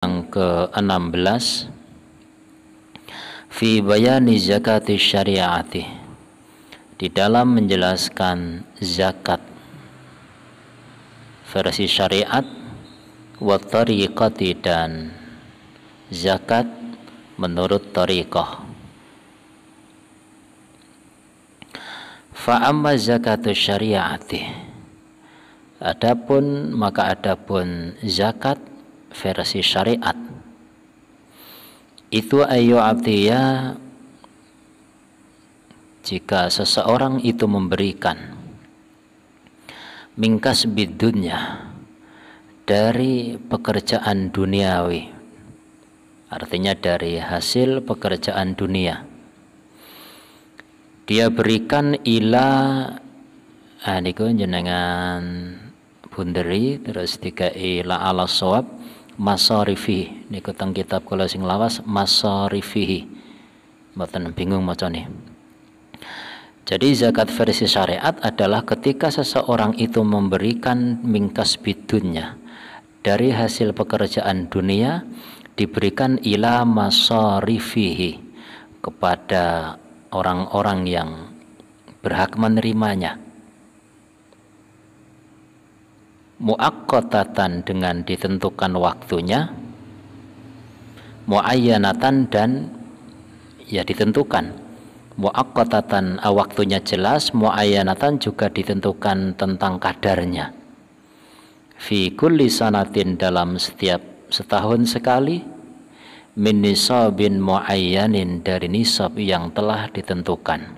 Yang ke-16 fi bayani zakati syariati, di dalam menjelaskan zakat versi syariat, wa tariqati, dan zakat menurut tariqah. Fa amma zakatu syariati, adapun zakat versi syariat itu ayyu'atiya, jika seseorang itu memberikan mingkas bidunya, dari pekerjaan duniawi, artinya dari hasil pekerjaan dunia, dia berikan ila niku jenengan bunderi terus dikai la ala shawab masarifi, niku teng kitab kula sing lawas masarifihi, mboten bingung macane. Jadi zakat versi syariat adalah ketika seseorang itu memberikan mingkas bidunya dari hasil pekerjaan dunia, diberikan ila masarifihi, kepada orang-orang yang berhak menerimanya, muaqqatatan, dengan ditentukan waktunya, muayyanatan, dan ya ditentukan, muaqqatatan waktunya jelas, muayyanatan juga ditentukan tentang kadarnya, fi kulli sanatin, dalam setiap setahun sekali, min nisabin muayyanin, dari nisab yang telah ditentukan.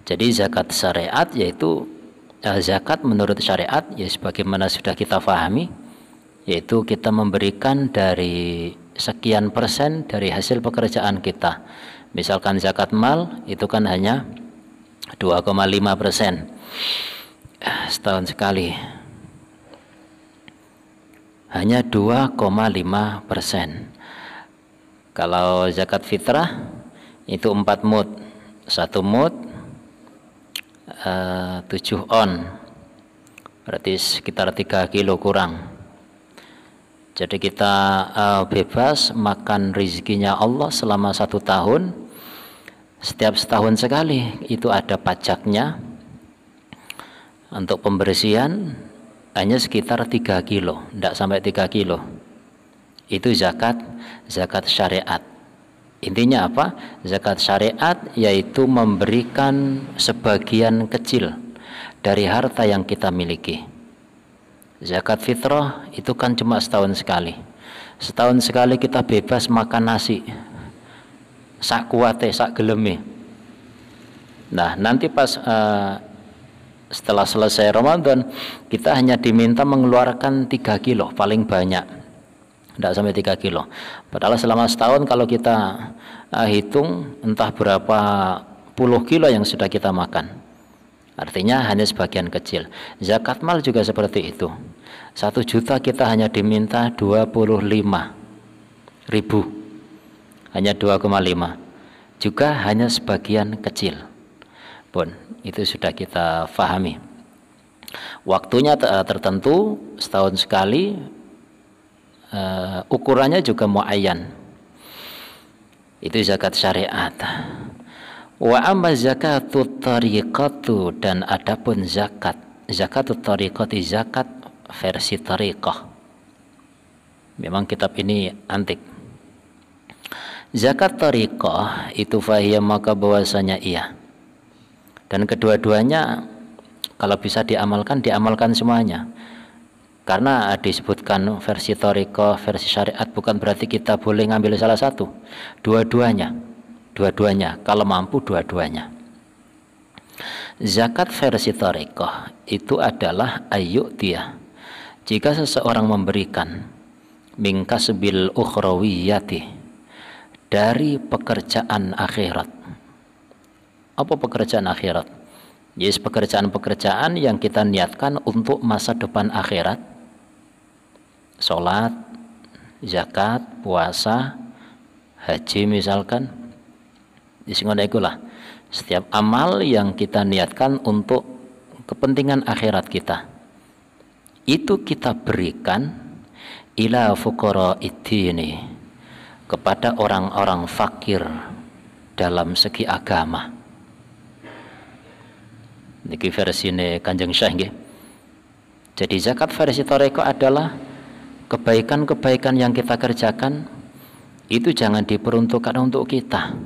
Jadi zakat syariat yaitu zakat menurut syariat, ya sebagaimana sudah kita pahami, yaitu kita memberikan dari sekian persen dari hasil pekerjaan kita. Misalkan zakat mal itu kan hanya 2,5% setahun sekali, hanya 2,5%. Kalau zakat fitrah itu 4 mud, 1 mud 7 on, berarti sekitar 3 kilo kurang. Jadi kita bebas makan rezekinya Allah selama 1 tahun. Setiap setahun sekali itu ada pajaknya. Untuk pembersihan hanya sekitar 3 kilo, tidak sampai 3 kilo. Itu zakat syariat. Intinya apa? Zakat syariat yaitu memberikan sebagian kecil dari harta yang kita miliki. Zakat fitrah itu kan cuma setahun sekali. Setahun sekali kita bebas makan nasi sak kuate, sak geleme. Nah, nanti pas setelah selesai Ramadan, kita hanya diminta mengeluarkan 3 kilo paling banyak, tidak sampai 3 kilo. Padahal selama setahun kalau kita hitung entah berapa puluh kilo yang sudah kita makan. Artinya hanya sebagian kecil. Zakat mal juga seperti itu. 1 juta kita hanya diminta 25.000, hanya 2,5, juga hanya sebagian kecil pun. Itu sudah kita pahami. Waktunya tertentu, setahun sekali. Ukurannya juga muayyan. Itu zakat syariat. Wa amma zakatut tariqatu, dan adapun zakatut tariqati, zakat versi tariqah. Memang kitab ini antik. Zakat tariqah itu fahiyah, maka bahwasanya iya. Dan kedua-duanya kalau bisa diamalkan semuanya. Karena disebutkan versi tariqah, versi syariat, bukan berarti kita boleh ngambil salah satu. Dua-duanya, kalau mampu dua-duanya. Zakat versi tariqah itu adalah ayyu'tiyah, jika seseorang memberikan mingkasbil ukhrawiyati, dari pekerjaan akhirat. Apa pekerjaan akhirat? Yes, pekerjaan-pekerjaan yang kita niatkan untuk masa depan akhirat. Sholat, zakat, puasa, haji misalkan. Ikulah setiap amal yang kita niatkan untuk kepentingan akhirat kita, itu kita berikan ila fuqara'iddini, kepada orang-orang fakir dalam segi agama. Niki versine Kanjeng Syekh nggih. Jadi zakat versi Thariqah adalah kebaikan-kebaikan yang kita kerjakan itu jangan diperuntukkan untuk kita,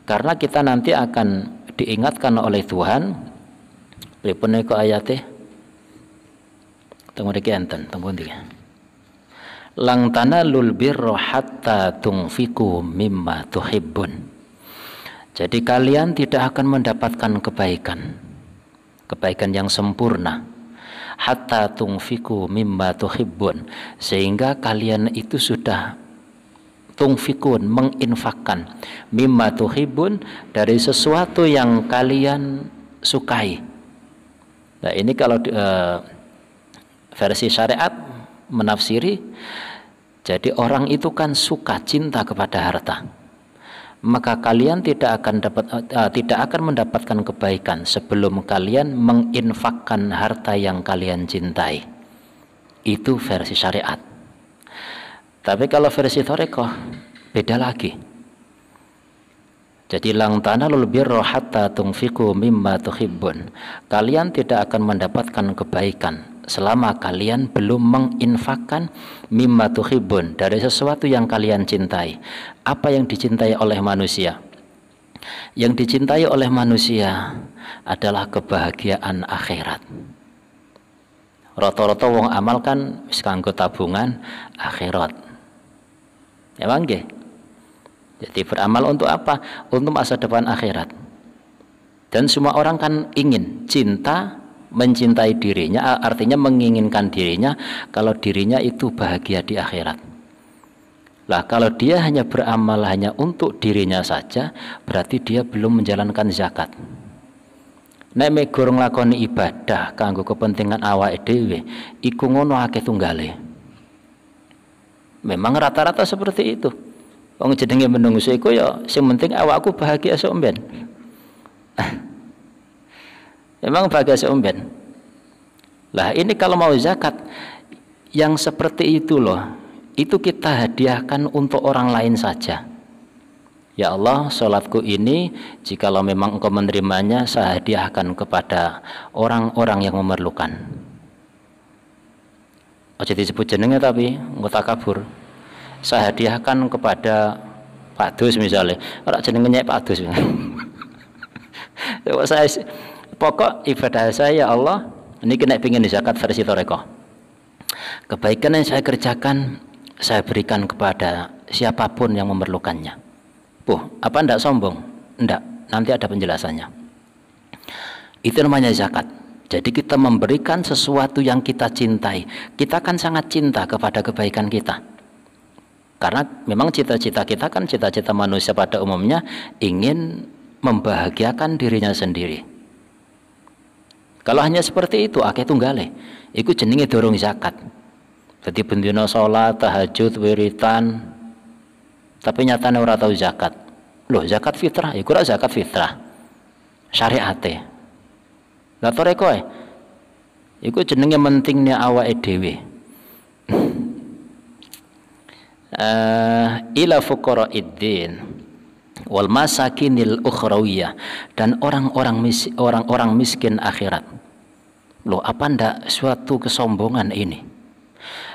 karena kita nanti akan diingatkan oleh Tuhan. Pripun niku ayate? Teng mriki enten, teng pundi? Lang tanalul birra hatta tunfiqu mimma tuhibbun. Jadi kalian tidak akan mendapatkan kebaikan yang sempurna, hatta tunfiqu mimma tuhibbun, sehingga kalian itu sudah tunfikun, menginfakkan, mimma tuhibbun, dari sesuatu yang kalian sukai. Nah ini kalau versi syariat menafsiri, jadi orang itu kan suka, cinta kepada harta, maka kalian tidak akan mendapatkan kebaikan sebelum kalian menginfakkan harta yang kalian cintai. Itu versi syariat. Tapi kalau versi Thariqah beda lagi. Jadi lang tanalul birra hatta tunfiqu mimma tuhibbun. Kalian tidak akan mendapatkan kebaikan selama kalian belum menginfakkan mimma tuhibbun, dari sesuatu yang kalian cintai. Apa yang dicintai oleh manusia? Yang dicintai oleh manusia adalah kebahagiaan akhirat. Rata-rata wong amal kan wis kanggo tabungan akhirat. Ya nggih. Jadi beramal untuk apa? Untuk masa depan akhirat. Dan semua orang kan ingin mencintai dirinya, artinya menginginkan dirinya kalau dirinya itu bahagia di akhirat. Lah kalau dia hanya beramal hanya untuk dirinya saja, berarti dia belum menjalankan zakat. Nek megur nglakoni ibadah kanggo kepentingan awake dhewe, iku ngono akeh tunggale. Memang rata-rata seperti itu. Wong jenenge menungso iku ya sing penting awakku bahagia sok mben. Memang bahagia sok mben. Lah ini kalau mau zakat yang seperti itu loh, itu kita hadiahkan untuk orang lain saja. Ya Allah, sholatku ini jikalau memang engkau menerimanya, saya hadiahkan kepada orang-orang yang memerlukan. Aja disebut jenenge tapi engko takabur. Saya hadiahkan kepada Pak Dus misalnya. Ora jenenge Pak Dus. Saya pokok ibadah saya ya Allah, ini kena pingin zakat versi Thariqah. Kebaikan yang saya kerjakan saya berikan kepada siapapun yang memerlukannya. Apa ndak sombong? Ndak, nanti ada penjelasannya. Itu namanya zakat. Jadi kita memberikan sesuatu yang kita cintai. Kita kan sangat cinta kepada kebaikan kita. Karena memang cita-cita kita kan cita-cita manusia pada umumnya ingin membahagiakan dirinya sendiri. Kalau hanya seperti itu akeh tunggale, iku jenenge dorong zakat. Jadi bendina sholat, tahajud, wiritan, tapi nyatane ora tau zakat. Loh, zakat fitrah, iku ora zakat fitrah. Syariate. Lah Thariqah iku jenenge mentingnya awake dhewe. Ila fuqara'iddin wal masakinil ukhrawiyah, dan orang-orang miskin akhirat. Loh, apa ndak suatu kesombongan ini?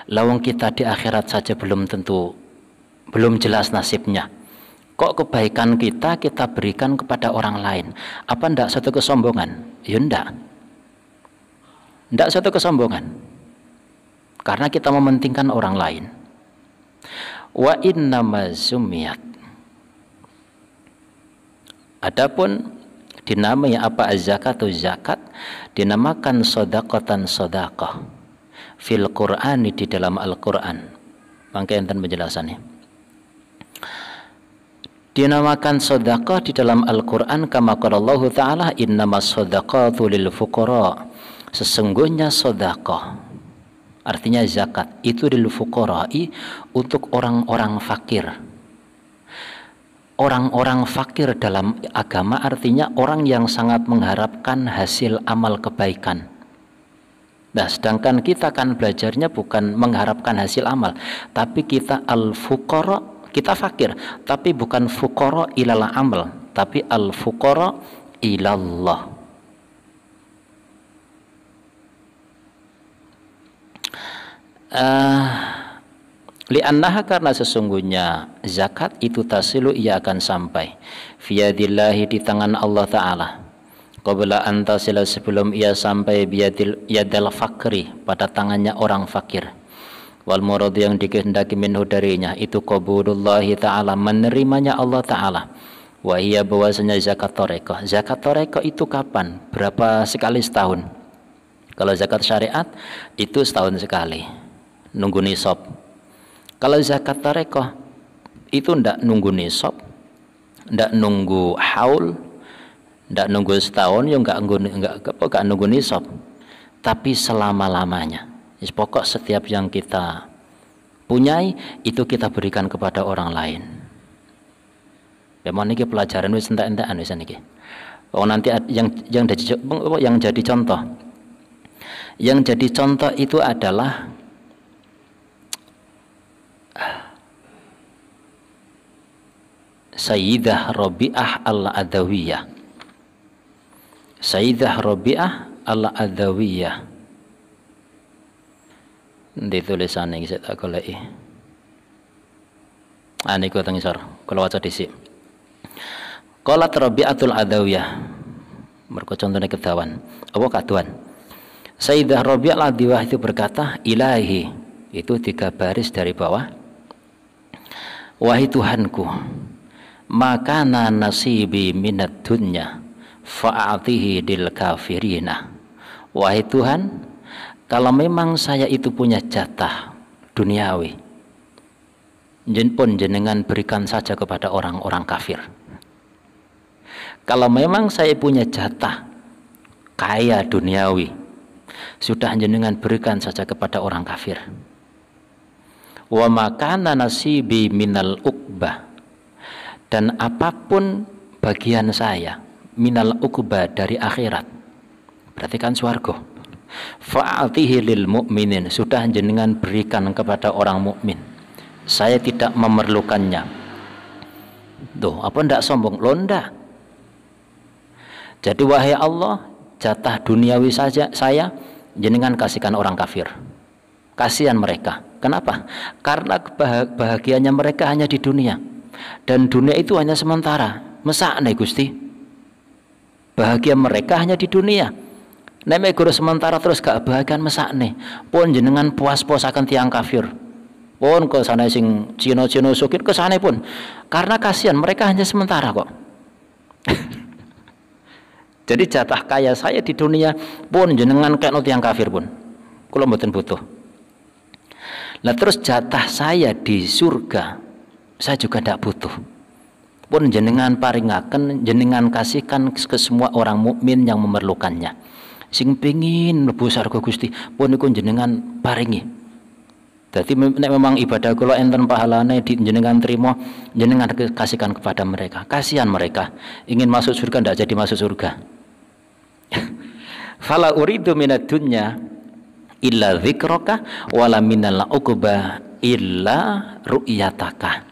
Lawang kita di akhirat saja belum jelas nasibnya. Kok kebaikan kita berikan kepada orang lain? Apa ndak suatu kesombongan? Ya ndak. Ndak suatu kesombongan. Karena kita mementingkan orang lain. Wa innama sumiyat. Adapun dinamai apa az-zakatu zakat, dinamakan sedekatan sedekah fil Qur'ani, di dalam Al-Qur'an. Mangke enten penjelasannya. Dinamakan sedekah di dalam Al-Qur'an kama qala Allah Ta'ala innamas shadaqatu lil fuqara. Sesungguhnya sedekah, artinya zakat, itu lil fuqara'i, untuk orang-orang fakir. Orang-orang fakir dalam agama artinya orang yang sangat mengharapkan hasil amal kebaikan. Nah, sedangkan kita kan belajarnya bukan mengharapkan hasil amal, tapi kita al-fuqara, kita fakir, tapi bukan fuqara ilal amal, tapi al-fuqara ilallah. Li'annaha, karena sesungguhnya zakat itu tasilu, ia akan sampai fiyadillahi, di tangan Allah Ta'ala, qabla antasila, sebelum ia sampai yadal fakri, pada tangannya orang fakir. Wal murad, yang dikehendaki minhu darinya itu qabudullahi ta'ala, menerimanya Allah Ta'ala. Wa iya, bahwasanya zakat toreko. Zakat toreko itu kapan? Berapa sekali setahun? Kalau zakat syariat itu setahun sekali, nunggu nisab. Kalau zakat toreko itu ndak nunggu nisab, ndak nunggu haul, ndak nunggu setahun, ya nggak nunggu nisab, tapi selama-lamanya. Pokok setiap yang kita punyai itu kita berikan kepada orang lain. Ya mau niki pelajaran wis entek-entekan wis niki. Oh, nanti yang jadi contoh. Yang jadi contoh itu adalah Sayyidah Rabi'ah al-Adawiyah. Sayyidah Rabi'ah al-Adawiyah. Di tulisan ini saya tak goleki. Niku teng isor, kula waca dhisik. Qalat Rabi'atul Adawiyah. Mergo contone kedawan. Apa kaduan? Sayyidah Rabi'ah al-Adawiyah itu berkata, Ilahi, itu 3 baris dari bawah. Wahai Tuhanku, makana nasibi minad dunya fa'atihi dil kafirina. Wahai Tuhan, kalau memang saya itu punya jatah duniawi, pun jenengan berikan saja kepada orang-orang kafir. Kalau memang saya punya jatah kaya duniawi, sudah jenengan berikan saja kepada orang kafir. Wa makana nasibi minal uqbah, dan apapun bagian saya minal uqbah, dari akhirat, berarti kan swarga, fa'atihi lil mu'minin, sudah jenengan berikan kepada orang mukmin. Saya tidak memerlukannya. Tuh, apa ndak sombong? Lo ndak. Jadi wahai Allah, jatah duniawi saja saya jenengan kasihkan orang kafir. Kasihan mereka. Kenapa? Karena bahagianya mereka hanya di dunia, dan dunia itu hanya sementara. Mesakne Gusti, bahagia mereka hanya di dunia. Nek guru sementara terus gak bahagian mesakne. Pun jenengan puas-puas akan tiang kafir. Pun ke sana sing Cina-Cina sukit ke sana pun. Karena kasihan mereka hanya sementara kok. Jadi jatah kaya saya di dunia pun jenengan kayak tiang kafir pun. Kula mboten butuh. Nah terus jatah saya di surga saya juga tidak butuh. Pun jenengan paringaken, jenengan kasihkan ke semua orang mukmin yang memerlukannya. Sing pengin mlebu surga Gusti, pun iku jenengan paringi. Jadi nek memang ibadah kula enten pahalane jenengan terima, jenengan kasihkan kepada mereka. Kasihan mereka, ingin masuk surga tidak jadi masuk surga. Fala uridu minad dunya illa dzikraka wala minal uqba illa ru'yataka.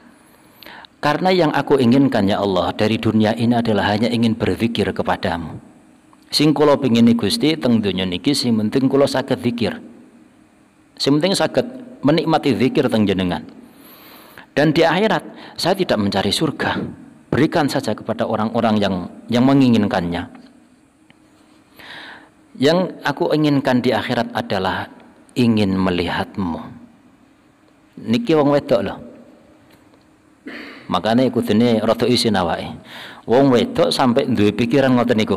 Karena yang aku inginkan ya Allah dari dunia ini adalah hanya ingin berzikir kepadamu. Sing kula pengin Gusti teng donya niki sing penting kula saged zikir. Sing penting saged menikmati zikir teng jenengan. Dan di akhirat saya tidak mencari surga. Berikan saja kepada orang-orang yang menginginkannya. Yang aku inginkan di akhirat adalah ingin melihatmu. Niki wong wedok loh. Makanya ikutine rada isin awake. Wong wedok sampai duwe pikiran ngoten niku.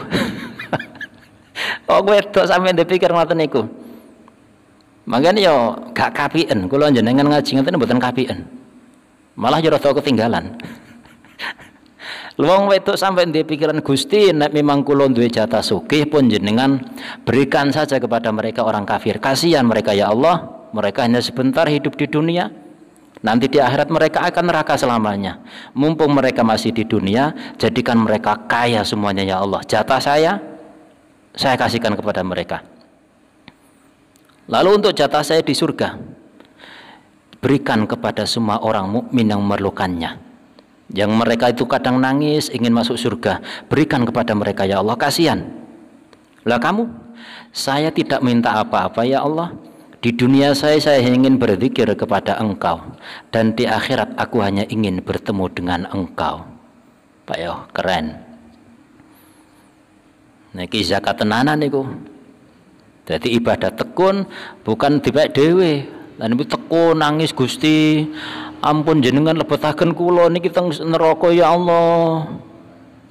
Wong wedok sampai duwe pikiran ngoten niku. Makanya yo gak kapien, kula jenengan ngaji ngoten mboten kapien. Malah yo rada ketinggalan. Wong wedok sampai di pikiran Gusti, nek memang kula duwe jatah sugih pun jenengan berikan saja kepada mereka orang kafir. Kasihan mereka ya Allah, mereka hanya sebentar hidup di dunia. Nanti di akhirat mereka akan neraka selamanya. Mumpung mereka masih di dunia, jadikan mereka kaya semuanya ya Allah. Jatah saya kasihkan kepada mereka. Lalu untuk jatah saya di surga, berikan kepada semua orang mukmin yang memerlukannya. Yang mereka itu kadang nangis ingin masuk surga, berikan kepada mereka ya Allah, kasihan. Lah kamu, saya tidak minta apa-apa ya Allah. Di dunia saya ingin berzikir kepada Engkau, dan di akhirat aku hanya ingin bertemu dengan Engkau. Pak yo, keren. Niki zakat tenanan niku. Jadi ibadah tekun bukan dibek dhewe. Lan niku tekun nangis Gusti, ampun jenengan lebetaken kula niki teng neraka ya Allah.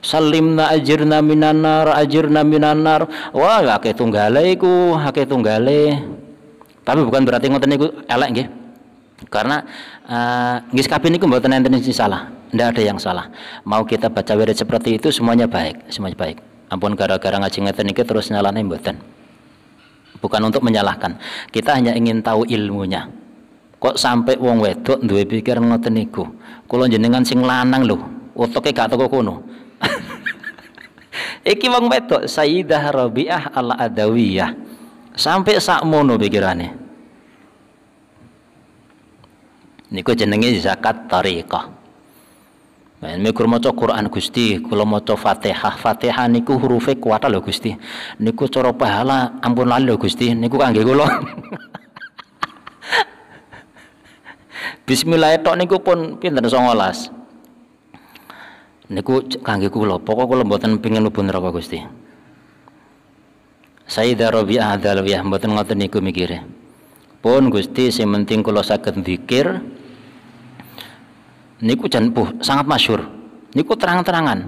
Salimna ajirna minanar, ajirna minanar. Wah, akeh tunggale iku, akeh tunggale. Tapi bukan berarti ngoten niku elek nggih. Karena nggih kabeh niku mboten enten sing salah. Tidak ada yang salah. Mau kita baca wirid seperti itu semuanya baik, semuanya baik. Ampun gara-gara ngaji ngeten niki terus nyalahne mboten. Bukan untuk menyalahkan. Kita hanya ingin tahu ilmunya. Kok sampai wong wedok duwe pikiran ngoten niku. Kula jenengan sing lanang lho, utuke gak teko kono. Iki wong wedok Sayyidah Rabi'ah Al-Adawiyah. Sampai sakmono pikirane. Niku jenenge zakat thariqah. Men mikir maca Quran Gusti, kula maca Fatihah. Fatihah niku hurufe kuwat lho Gusti. Niku cara pahala ampun lali lho Gusti, niku kangge kula. Bismillah tok niku pun pinten 19. Niku kangge kula, pokok kula mboten pengin mlebu neraka Gusti. Sayyidah Rabi'ah Adawiyah mboten ngoten niku mikire. Pun Gusti sing penting kula saged zikir. Niku jan sangat masyhur. Niku terang-terangan.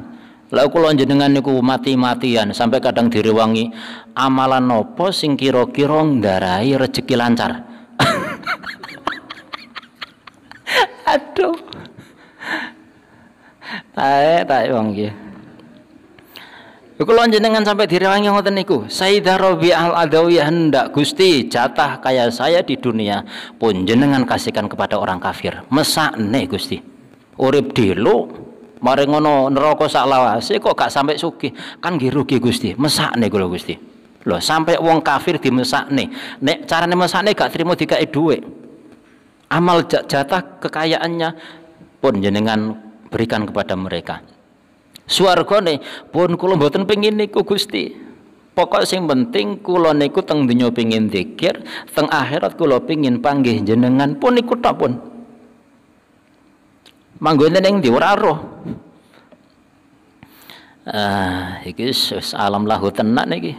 Lah kula jenengan niku mati-matian sampai kadang direwangi amalan nopo sing kira-kira ndarahi rezeki lancar. Aduh. Tak wong iki. Kula jenengan sampai direwangi ngoten niku. Sayyidah Rabi'ah Al-Adawiyah hendak Gusti jatah kaya saya di dunia pun jenengan kasihkan kepada orang kafir. Mesakne Gusti. Urip delu mari ngono neraka sak lawase kok gak sampai sugih. Kan nggih rugi Gusti. Mesakne kula Gusti. Lho sampai wong kafir dimesakne. Nek carane mesakne gak trimo dikae dhuwit. Amal jatah kekayaannya pun jenengan berikan kepada mereka. Swargane pun kula mboten pengin niku Gusti. Pokok sing penting kula niku teng donya pengin zikir, teng akhirat kula pengin panggih jenengan pun niku tok pun. Manggone ning ndi ora roh. Iki wis alam lahu tenan iki.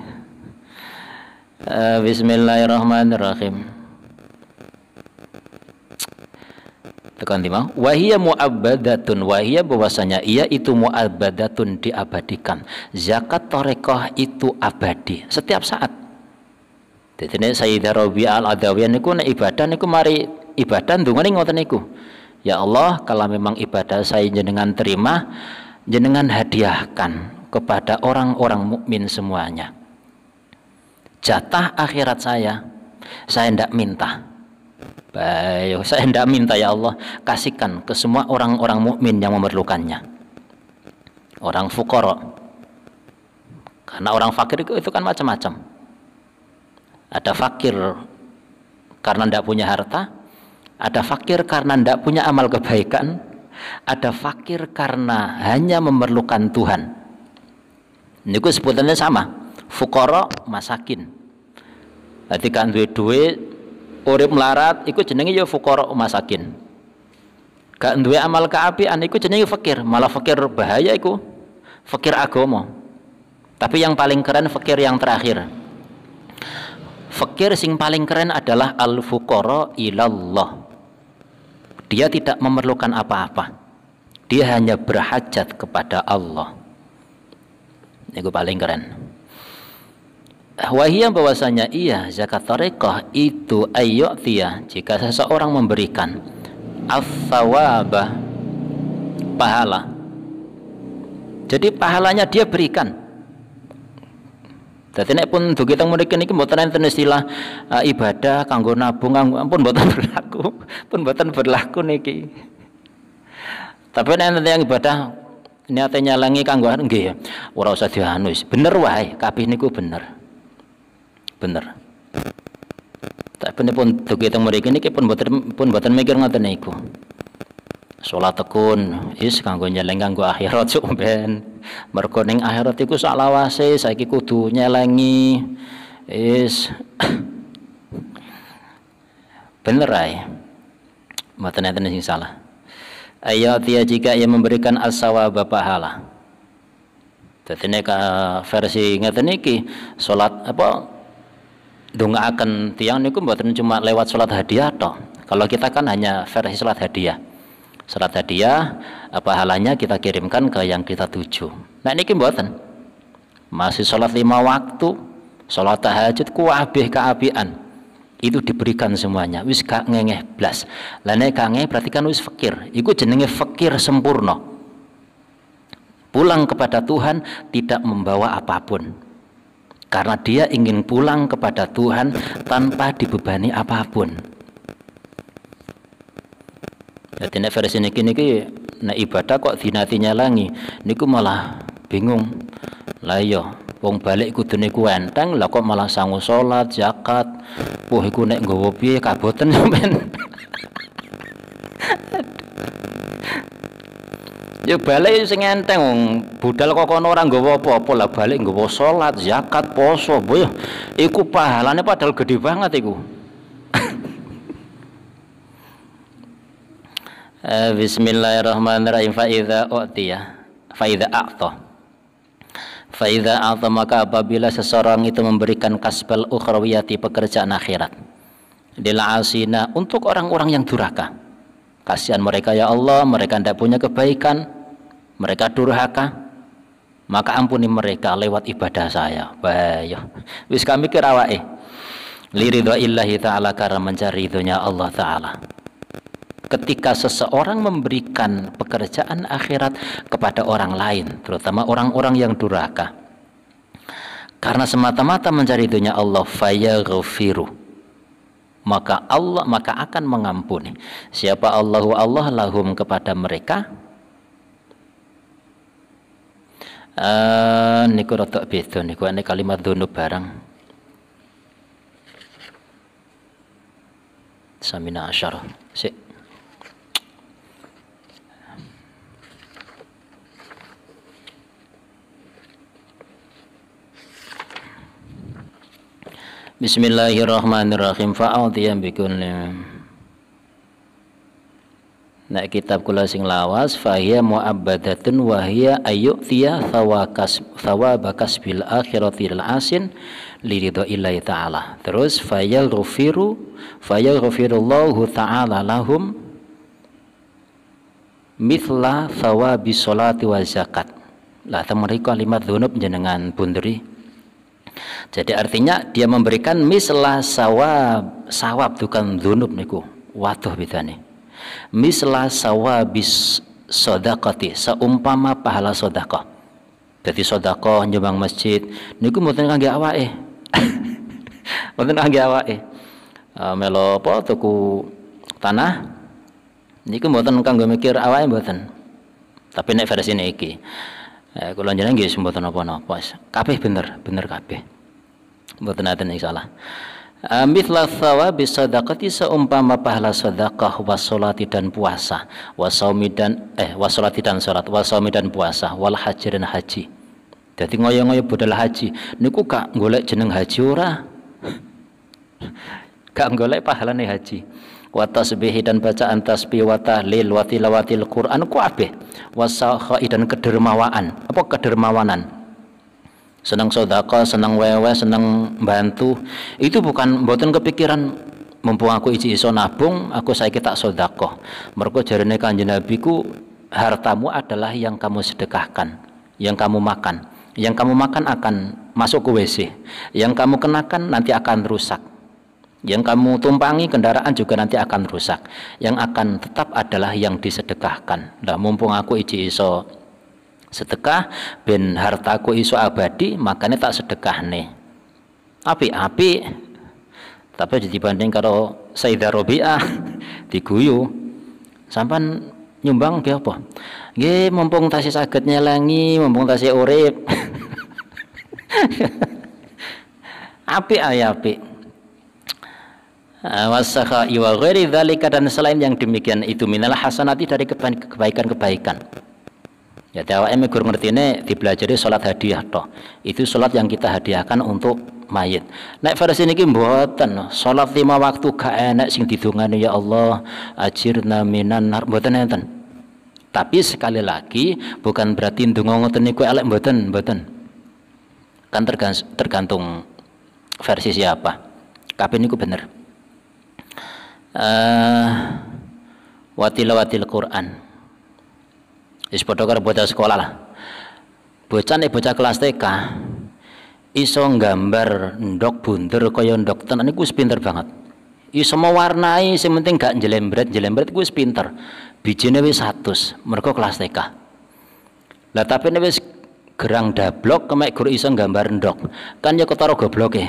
Bismillahirrahmanirrahim. Tekan lima. Wahia mu'abbadatun, wahia bahwasanya ia itu mu'abbadatun diabadikan. Zakat thariqah itu abadi setiap saat. Jadi ini Sayyidah Rabi'ah Al-Adawiyah niku nek ibadah niku mari ibadah ndungane ngoten niku. Ya Allah, kalau memang ibadah saya jenengan terima, jenengan hadiahkan kepada orang-orang mukmin semuanya. Jatah akhirat saya ndak minta. Baik, saya tidak minta ya Allah, kasihkan ke semua orang-orang mukmin yang memerlukannya. Orang fuqara. Karena orang fakir itu kan macam-macam. Ada fakir karena tidak punya harta, ada fakir karena tidak punya amal kebaikan, ada fakir karena hanya memerlukan Tuhan. Ini sebutannya sama, fuqara masakin. Berarti kan duwe urip melarat iku jenenge ya fuqara masakin. Gak duwe amal kaapian iku jenenge fakir, malah fakir bahaya iku. Fakir agama. Tapi yang paling keren fakir yang terakhir. Fakir sing paling keren adalah al-fuqara ilallah. Dia tidak memerlukan apa-apa. Dia hanya berhajat kepada Allah. Itu paling keren. Wahia bahwasanya iya zakat thariqah itu ayyu'tiya, jika seseorang memberikan as-sawaba, pahala. Jadi pahalanya dia berikan. Dadi nek pun dugi teng mriki niki mboten enten istilah ibadah kanggo nabung, ampun mboten berlaku, pun mboten berlaku niki. Tapi nek yang ibadah niate nyalangi kanggo nggih ora usah dianu, bener wae kabeh niku bener. Bener. Tapi pun dugi teng mriki niki pun boten mikir ngoten niku. Salat tekun is kanggo nyeleng kanggo akhirat sampean. Mergo ning akhirat iku sak lawase saiki kudu nyelengi is bener ae. Mboten enten sing salah. Ayat dia jika ia memberikan as-sawaba pahala. Dadi nek versi ngeten iki salat apa ndongaaken tiyang niku mboten cuma lewat salat hadiah toh. Kalau kita kan hanya versi salat hadiah. Salat hadiah pahalanya kita kirimkan ke yang kita tuju. Nah niki mboten. Masih salat 5 waktu, salat tahajud kuwabeh kaapian. Itu diberikan semuanya. Wis gak ngengeh blas. Lah nek gak ngengeh berarti kan wis fakir. Iku jenenge fakir sempurna. Pulang kepada Tuhan tidak membawa apapun. Karena dia ingin pulang kepada Tuhan tanpa dibebani apapun. Jadi nek versi niki nek ibadah kok dinati nyalangi niku malah bingung. Lah iya, wong balik kudune ku enteng, lah kok malah sangu salat, zakat. Wah iku nek nggawa piye kaboten sampean. Ya balik sing enteng wong budal kok kono ora nggawa apa-apa lah balik nggawa salat, zakat, poso. Boyo iku pahalane padahal gede banget iku. Bismillahirrahmanirrahim. Fa idza a'ta maka apabila seseorang itu memberikan kasbal ukhrawiyati pekerjaan akhirat lil asina untuk orang-orang yang durhaka. Kasihan mereka ya Allah, mereka tidak punya kebaikan, mereka durhaka, maka ampuni mereka lewat ibadah saya. Bayo wis kami mikir awake liridho illahi ta'ala karena mencari ridhonya Allah ta'ala. Ketika seseorang memberikan pekerjaan akhirat kepada orang lain, terutama orang-orang yang durhaka, karena semata-mata mencari ridhonya Allah, fayaghfiru, maka akan mengampuni. Siapa Allahu Allah lahum kepada mereka. Niku rada beda niku nek kalimat dzunub barang. Samina asyara. Sik. Bismillahirrahmanirrahim. Fa'udiyam bikulli. Nek kitab kula sing lawas fahiya mu'abbadatun wa hiya ayyu'tiya thawabakas bil akhirati lil asin liridho illahi ta'ala. Terus fayaghfirullahu ta'ala lahum mithla thawabis sholati wa zakat. Lah temeri kalimat dzunub jenengan bunderi. Jadi artinya dia memberikan mislah sawab bukan dzunub niku. Waduh bedane. Mislah sawabis sedekati, seumpama pahala sedekah. Jadi sedekah nyumbang masjid niku mboten kangge awake. Mboten kangge awake. Melo apa tuku tanah niku mboten kanggo mikir awake mboten. Tapi nek versi niki kula njenengan nggih mboten napa-napa. Kabeh bener kabeh. Mboten aten salah. Mithla thawabi sadaqati seumpama pahala sedekah wasolati dan puasa, wasaumi dan salat, wasaumi dan puasa, wal haji dan haji. Dadi ngoyo-ngoyo budal haji niku gak golek jeneng haji ora. Gak golek pahalane haji. Wa tasbih dan bacaan tasbih wa tahlil wa tilawatil Quran kabeh. Wasakha dan kedermawaan. Apa kedermawanan? Senang sedekah, senang wewe, senang bantu. Itu bukan mboten kepikiran mumpung aku iso nabung, aku saiki tak sedekah. Mergo jarene Kanjeng Nabi ku hartamu adalah yang kamu sedekahkan, yang kamu makan. Yang kamu makan akan masuk ke WC. Yang kamu kenakan nanti akan rusak. Yang kamu tumpangi kendaraan juga nanti akan rusak. Yang akan tetap adalah yang disedekahkan. Nah, mumpung aku iso sedekah ben hartaku iso abadi, makanya tak sedekah nih. Api-api. Tapi dibanding karo Sayyidah Robi'ah diguyu. Sampan nyumbang piye apa? Nggih, mumpung tasih saged nyelengi, mumpung tasih urip. Api. wasakha wa ghairi dzalika, dan selain yang demikian itu minal hasanati dari kebaikan-kebaikan. Ya awake gur ngertine dipelajari salat hadiah toh. Itu salat yang kita hadiahkan untuk mayit. Nek versi niki mboten, salat 5 waktu gak enak sing didongani ya Allah ajirna minan nar, mboten enten. Tapi sekali lagi bukan berarti ndonga ngoten niku elek, mboten. Kan tergantung versi siapa. Kabeh niku bener. Wa tilawatil Quran. Wis padha karo bocah sekolah lah. Bocah kelas TK iso nggambar ndok bunder kaya ndok tenan niku wis pinter banget. Iso mewarnai sing penting gak jelembret ku wis pinter. Bijine wis 100 mergo kelas TK. Lah tapi nek wis gerang dablok kemek guru iso nggambar ndok. Kan ya ketara gobloke.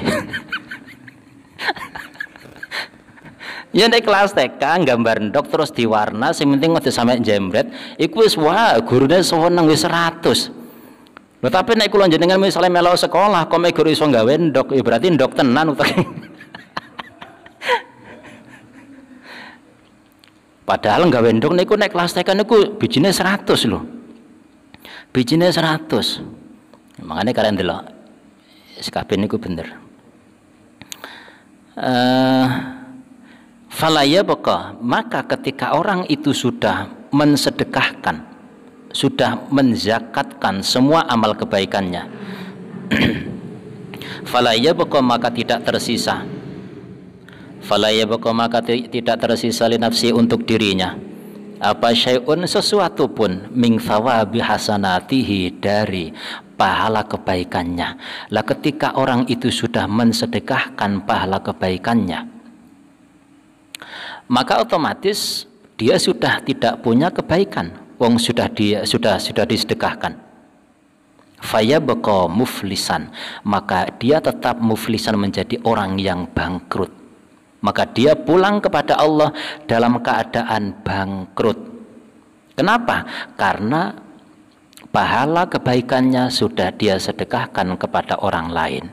Ya nek kelas TK gambar ndok terus diwarna sing penting aja sampe jembret iku wis wah gurune seneng wis 100. Lha tapi nek kula jenengan misale melu sekolah kok mek guru iso gawe ndok ya berarti ndok tenan utawa. Padahal gawe ndok niku nek kelas TK niku bijine 100 lho. Bijine 100. Makane kalian delok kabeh niku bener. Falaya baka, maka ketika orang itu sudah mensedekahkan, sudah menzakatkan semua amal kebaikannya, falaya baka maka tidak tersisa, falaya baka maka tidak tersisa li nafsi untuk dirinya apa syai'un sesuatu pun min thawabi hasanatihi dari pahala kebaikannya. Lah ketika orang itu sudah mensedekahkan pahala kebaikannya, maka otomatis dia sudah tidak punya kebaikan. Wong sudah disedekahkan. Fayabqa muflisan, maka dia tetap muflisan menjadi orang yang bangkrut. Maka dia pulang kepada Allah dalam keadaan bangkrut. Kenapa? Karena pahala kebaikannya sudah dia sedekahkan kepada orang lain.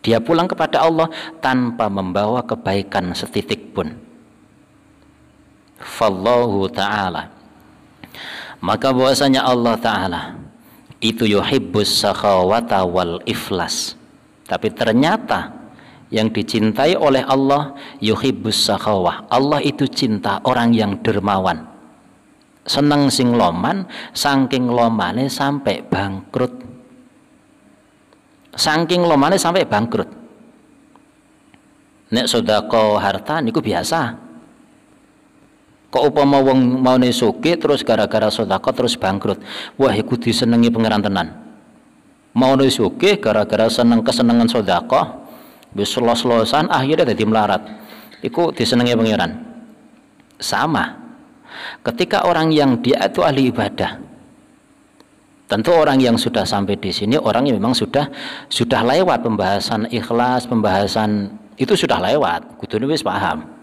Dia pulang kepada Allah tanpa membawa kebaikan setitik pun. Fallahu ta'ala, maka bahwasanya Allah Ta'ala itu yuhibbus sakhawata wal iflas. Tapi ternyata yang dicintai oleh Allah yuhibbus sakhawah, Allah itu cinta orang yang dermawan, seneng sing loman, saking lomane sampai bangkrut, saking lomane sampai bangkrut. Nek sedekah harta niku biasa. Kok upama wong maune sugih terus gara-gara sedekah terus bangkrut. Wah iku disenengi pangeran tenan. Maune sugih gara-gara kesenengan sedekah wis los-losan akhirnya dadi melarat. Iku disenengi pangeran. Sama. Ketika orang yang dia itu ahli ibadah. Tentu orang yang sudah sampai di sini orang yang memang sudah lewat pembahasan ikhlas, pembahasan itu sudah lewat. Kudune wis paham.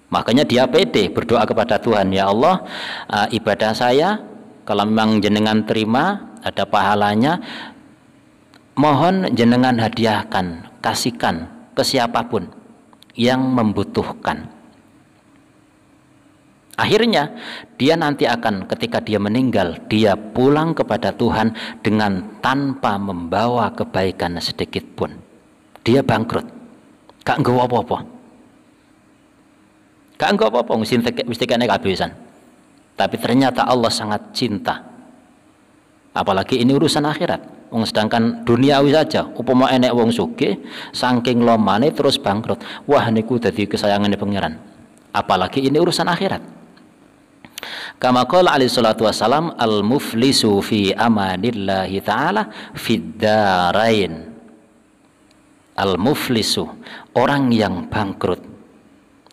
Makanya dia pede berdoa kepada Tuhan, ya Allah, ibadah saya kalau memang jenengan terima ada pahalanya, mohon jenengan hadiahkan, kasihkan ke siapapun yang membutuhkan. Akhirnya dia nanti akan ketika dia meninggal, dia pulang kepada Tuhan dengan tanpa membawa kebaikan sedikit pun. Dia bangkrut, gak nggawa apa-apa. Gak enggak apa-apa mesti kene kehabisan. Tapi ternyata Allah sangat cinta. Apalagi ini urusan akhirat. Sedangkan duniawi saja, upama enek wong sugih saking lomane terus bangkrut. Wah niku dadi kesayangane pangeran. Apalagi ini urusan akhirat. Kama qala alaihi salatu wassalam al muflisu fi amanillahi ta'ala fid darain. Al muflisu, orang yang bangkrut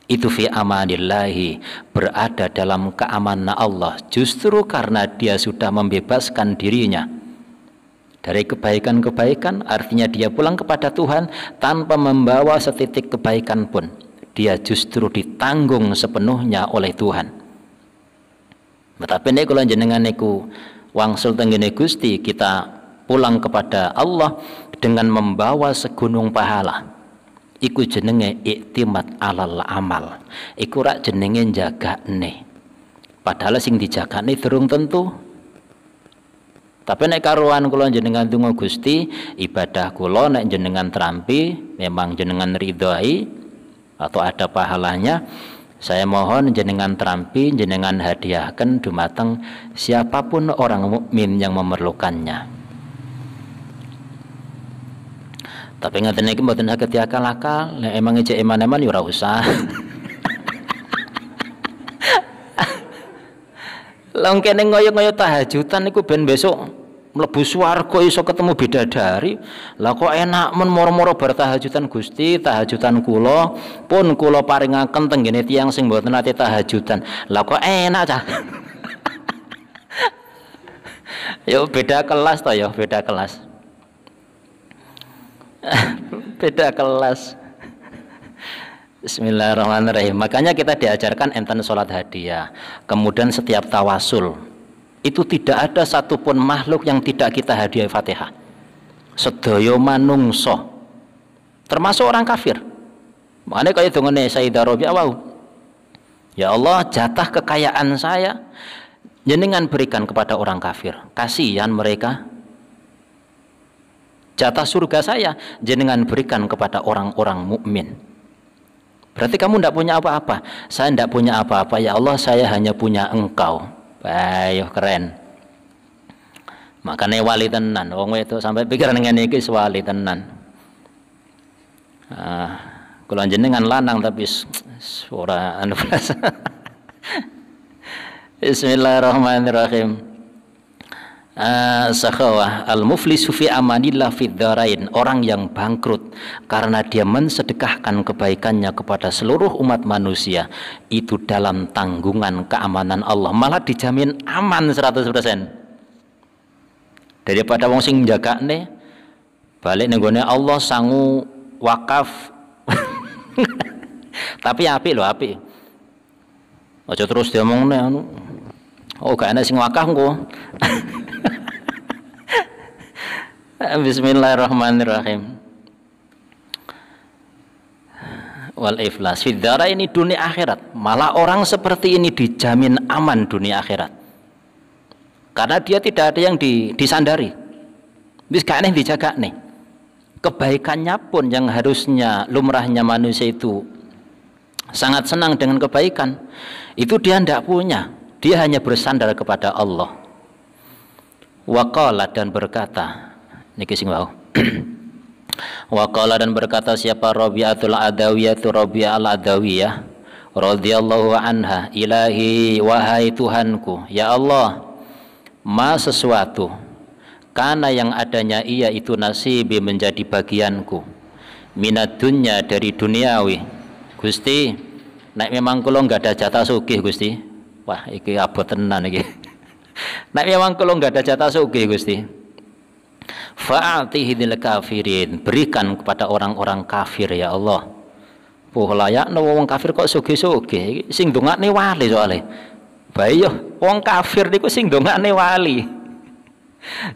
itu fi amanillahi, berada dalam keamanan Allah justru karena dia sudah membebaskan dirinya dari kebaikan-kebaikan. Artinya dia pulang kepada Tuhan tanpa membawa setitik kebaikan pun. Dia justru ditanggung sepenuhnya oleh Tuhan. Tetapi nek kula jenengan niku wangsul tenggene Gusti, kita pulang kepada Allah dengan membawa segunung pahala. iku jenenge iktimat alal amal. Iku rak jenenge njagakne. Padahal sing dijagakne durung tentu. Tapi nek karuan kula jenengan donga Gusti, ibadah kula nek jenengan terampi, memang jenengan ridhoi atau ada pahalanya, saya mohon jenengan terampi, jenengan hadiahkan dumateng siapapun orang mukmin yang memerlukannya. Tapi ngaten iki mboten saged diakal-akal, nek emang ijek eman-eman ya ora usah. Lang kene ngoyo-ngoyo tahajudan niku ben besok mlebu swarga iso ketemu bidadari. Lah kok enak men moro-moro bar tahajudan Gusti, tahajudan kula pun kula paringaken tenggene tiyang sing mboten nate tahajudan. Lah kok enak cah. Yo beda kelas to ya, beda kelas. Beda kelas. Bismillahirrahmanirrahim. Makanya kita diajarkan enten sholat hadiah. Kemudian setiap tawasul itu tidak ada satupun makhluk yang tidak kita hadiah Fatihah. Sedaya manungso, termasuk orang kafir. Makanya kayak dongane Sayyidah Rabi'ah, wow. Ya Allah, jatah kekayaan saya jenengan berikan kepada orang kafir. Kasihan mereka. Jatah surga saya jenengan berikan kepada orang-orang mukmin. Berarti kamu tidak punya apa-apa. Saya tidak punya apa-apa. Ya Allah, saya hanya punya Engkau. Ayo keren. Makanya wali tenan. Wong itu sampai pikiran ngene iki wali tenan. Kula jenengan lanang tapi ora anu. Bismillahirrahmanirrahim. Sakhawah al-muflisu fi amanillah fid dharain, orang yang bangkrut karena dia mensedekahkan kebaikannya kepada seluruh umat manusia itu dalam tanggungan keamanan Allah, malah dijamin aman 100%. Daripada wong sing njagakne balik ning gone Allah sangu wakaf. Tapi apik lho, apik. Aja terus diomongne anu. Oh, gak ana sing wakaf engko. Bismillahirrahmanirrahim. Wal iflas fid dzara, ini dunia akhirat. Malah orang seperti ini dijamin aman dunia akhirat. Karena dia tidak ada yang disandari. Wis gak aneh dijaga nih. Kebaikannya pun yang harusnya lumrahnya manusia itu sangat senang dengan kebaikan, itu dia tidak punya. Dia hanya bersandar kepada Allah. Waqala, dan berkata, niki sing wau. Waqala, dan berkata siapa Rabi'atul Adawiyah, Rabi'ah al-Adawiyah radhiyallahu anha, ilahi, wahai Tuhanku, ya Allah, ma sesuatu karena yang adanya ia itu nasibi, menjadi bagianku, minat dunya, dari duniawi. Gusti, nek memang kula enggak ada jatah sugih Gusti. Wah, iki abot tenan iki. Nek memang kula enggak ada jatah sugih Gusti, fa'atihi lil kafirin, berikan kepada orang-orang kafir ya Allah. Puh layakno wong kafir kok sugih-sugih, sing ndongakne wali soalé. Bae yo wong kafir niku sing ndongakne wali.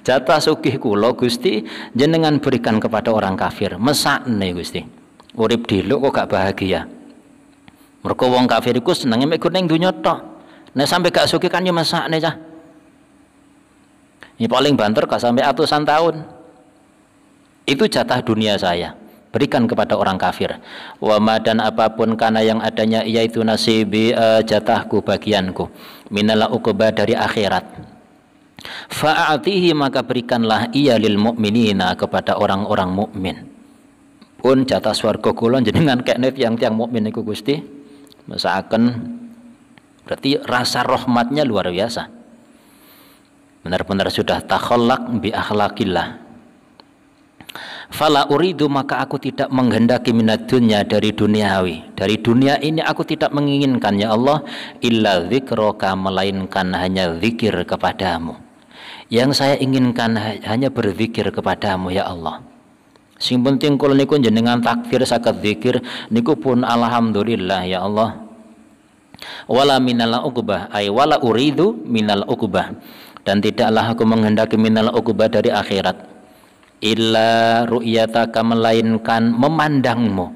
Jatah sugih kula Gusti jenengan berikan kepada orang kafir. Mesakne Gusti. Urip dheluk kok gak bahagia. Mergo wong kafir iku senenge mek ning donya tok. Nek sampai gak sugih kan yo mesakne cah. Ini paling banter gak sampai ratusan tahun. Itu jatah dunia saya, berikan kepada orang kafir. Wama, dan apapun karena yang adanya yaitu nasibi, jatahku, bagianku, minal uqba, dari akhirat. Fa'atihi, maka berikanlah ia lil mu'minina, kepada orang-orang mukmin. Pun jatah swarga kula jenengan kekne tiang-tiang mukmin niku Gusti. Mesakaken berarti rasa rahmatnya luar biasa. Benar-benar sudah takhallaq bi akhlaqillah. Fala uridu, maka aku tidak menghendaki minat dunya, dari duniawi, dari dunia ini aku tidak menginginkan ya Allah, illa dzikraka, melainkan hanya zikir kepadamu. Yang saya inginkan hanya berzikir kepadamu ya Allah. Sing penting kula niku jenengan takdir saged zikir niku pun alhamdulillah ya Allah. Wala minal uqbah, ay wala uridu minal uqbah, dan tidaklah aku menghendaki minal uqbah, dari akhirat, illa ru'yataka, melainkan memandangmu,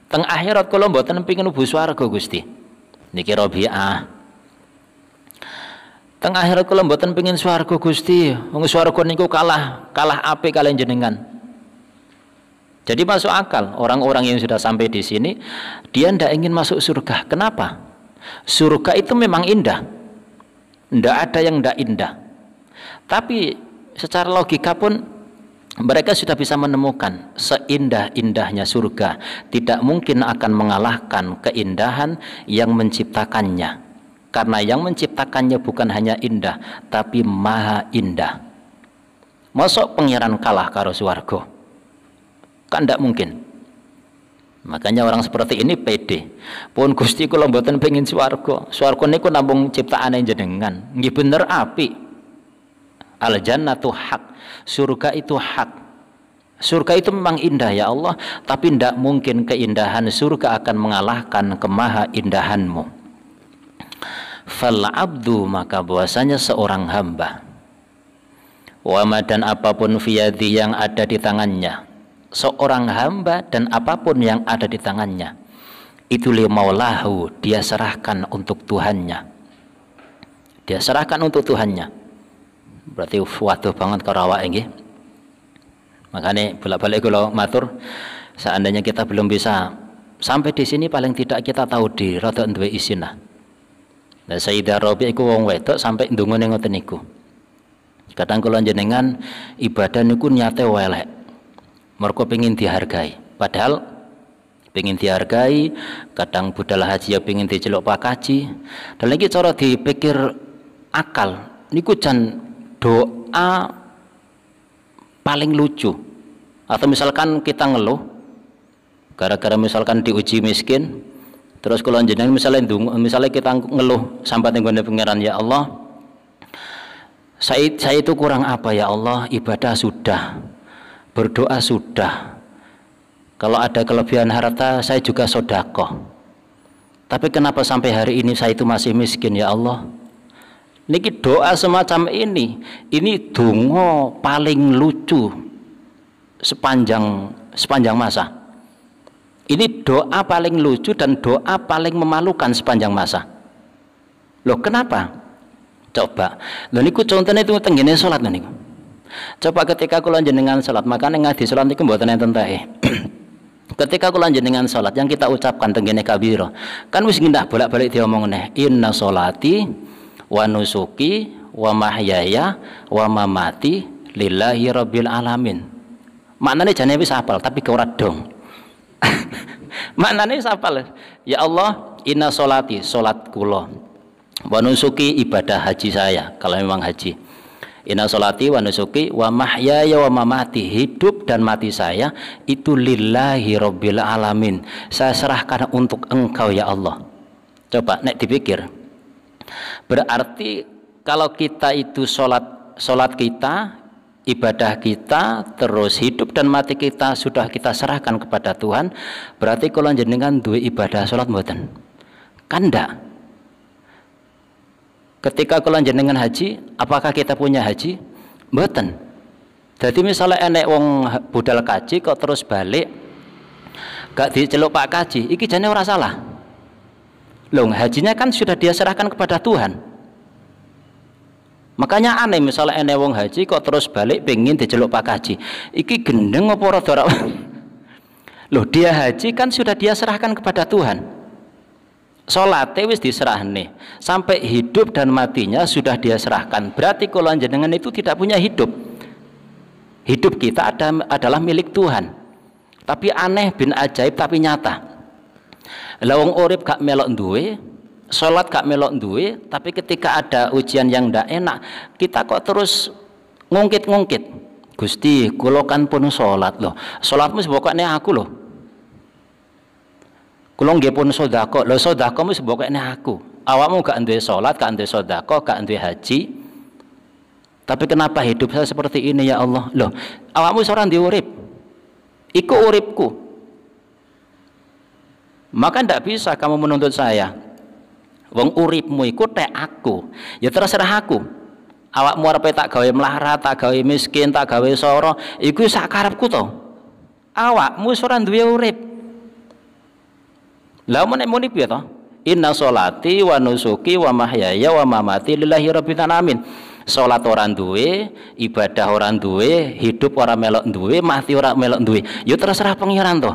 Teng akhirat kula mboten pengin mlebu swarga Gusti. Niki Rabi'ah. Teng akhirat kula mboten pengin swarga Gusti. Wong swarga niku kalah apik kalian jenengan. Jadi masuk akal orang-orang yang sudah sampai di sini dia ndak ingin masuk surga. Kenapa? Surga itu memang indah. Ndak ada yang ndak indah. Tapi secara logika pun mereka sudah bisa menemukan seindah-indahnya surga tidak mungkin akan mengalahkan keindahan yang menciptakannya. Karena yang menciptakannya bukan hanya indah, tapi maha indah. Mosok pangeran kalah karo swarga? Kan tidak mungkin. Makanya orang seperti ini pede. Pun Gusti kula mboten pengin swarga. Swarga niku namung ciptaane jenengan. Nggih bener apik. Al jannatu hak. Surga itu hak. Surga itu memang indah ya Allah, tapi tidak mungkin keindahan surga akan mengalahkan kemaha indahanmu. Fal abdu, maka bahwasanya seorang hamba, wama dan apapun fiyadi yang ada di tangannya, seorang hamba dan apapun yang ada di tangannya itu limaulahu, dia serahkan untuk Tuhannya. Dia serahkan untuk Tuhannya. Berarti waduh banget karo awake nggih. Makanya bolak-balik kalau matur, seandainya kita belum bisa sampai di sini, paling tidak kita tahu di rada duwe isinah. Nah, Sayyidah Rabi' iku wong wedok sampai ndungone ngoten niku. Kadang kula jenengan ibadah niku niate welek. Mergo pengin dihargai. Padahal pengin dihargai, kadang budal haji ya pengin diceluk Pak Kaji. Dan lagi cara dipikir akal niku jan doa paling lucu. Atau misalkan kita ngeluh gara-gara misalkan diuji miskin, terus kalau jenengan misalnya kita ngeluh sampai tenggone pangeran, ya Allah, saya itu kurang apa ya Allah, ibadah sudah, berdoa sudah, kalau ada kelebihan harta saya juga sedekah, tapi kenapa sampai hari ini saya itu masih miskin ya Allah? Niki doa semacam ini donga paling lucu sepanjang masa. Ini doa paling lucu dan doa paling memalukan sepanjang masa. Loh kenapa? Coba. Loh niku contohnya itu tenggene salat niku. Coba ketika kula jenengan salat, makane ngadi salat niku mboten enten tae. Ketika kula jenengan salat yang kita ucapkan tenggene kabira, kan wis ngindah bolak-balik diomong neh, inna sholati wa nusuki wa mahyaya wa mamati lillahi rabbil alamin. Maknane jane wis hafal tapi ora dong. Maknane wis hafal. Ya Allah, inna sholati, salat kula, wa nusuki, ibadah haji saya kalau memang haji. Inna sholati wa nusuki wa mahyaya wa mamati, hidup dan mati saya itu lillahi rabbil alamin. Saya serahkan untuk Engkau ya Allah. Coba nek dipikir. Berarti kalau kita itu sholat kita, ibadah kita, terus hidup dan mati kita sudah kita serahkan kepada Tuhan, berarti kalau jenengan duwe ibadah sholat mboten? Kan ndak. Ketika kalau jenengan haji, apakah kita punya haji? Mboten. Jadi misalnya enek wong budal kaji kok terus balik gak diceluk Pak Kaji, iki jane ora salah. Loh, hajinya kan sudah dia serahkan kepada Tuhan. Makanya aneh misalnya ene wong haji kok terus balik pengen diceluk Pak Kaji. Iki gendeng apa ora? Loh, dia haji kan sudah dia serahkan kepada Tuhan. Salate wis diserahne, sampai hidup dan matinya sudah dia serahkan. Berarti kalau jenengan itu tidak punya hidup. Hidup kita adalah milik Tuhan. Tapi aneh bin ajaib tapi nyata. Lawang urip gak melok duwe, sholat gak melok duwe, tapi ketika ada ujian yang ndak enak, kita kok terus ngungkit-ngungkit. Gusti, kula kan pun sholat loh. Sholatmu sebokane aku loh. Kula nggih pun sedekah. Lho sedekahmu sebokane aku. Awakmu gak duwe sholat, gak duwe sedekah, gak duwe haji. Tapi kenapa hidup saya seperti ini ya Allah? Loh, awakmu seorang diurip. Iku uripku. Maka tidak bisa kamu menuntut saya. Wong uripmu iku tek aku. Ya terserah aku. Awakmu arepe tak gawe melarat, tak gawe miskin, tak gawe soro, iku sak karepku to. Awakmu ora duwe urip. Lah muni piye to? Inna sholati wa nusuki wa mahyaya wa mamati lillahi rabbil alamin. Salat orang duwe, ibadah orang duwe, hidup orang melok duwe, mati orang melok duwe. Ya terserah pangeran to.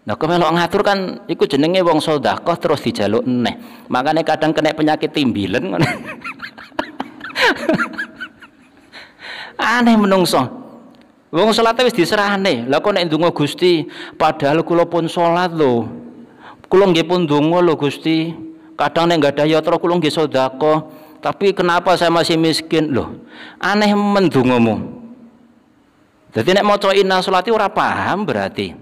Nah, kok melok ngatur kan iku jenenge wong sedekah terus dijaluk neh. Makanya kadang kena penyakit timbilen ngono. Aneh menungso. Wong salate wis diserahne. Lah kok nek ndonga Gusti, padahal kula pun salat lho. Kula nggih pun ndonga lho Gusti. Kadang nek enggak ada yatra kula nggih sedekah, tapi kenapa saya masih miskin loh? Aneh mendongamu. Jadi nek maca inna sholati ora paham berarti.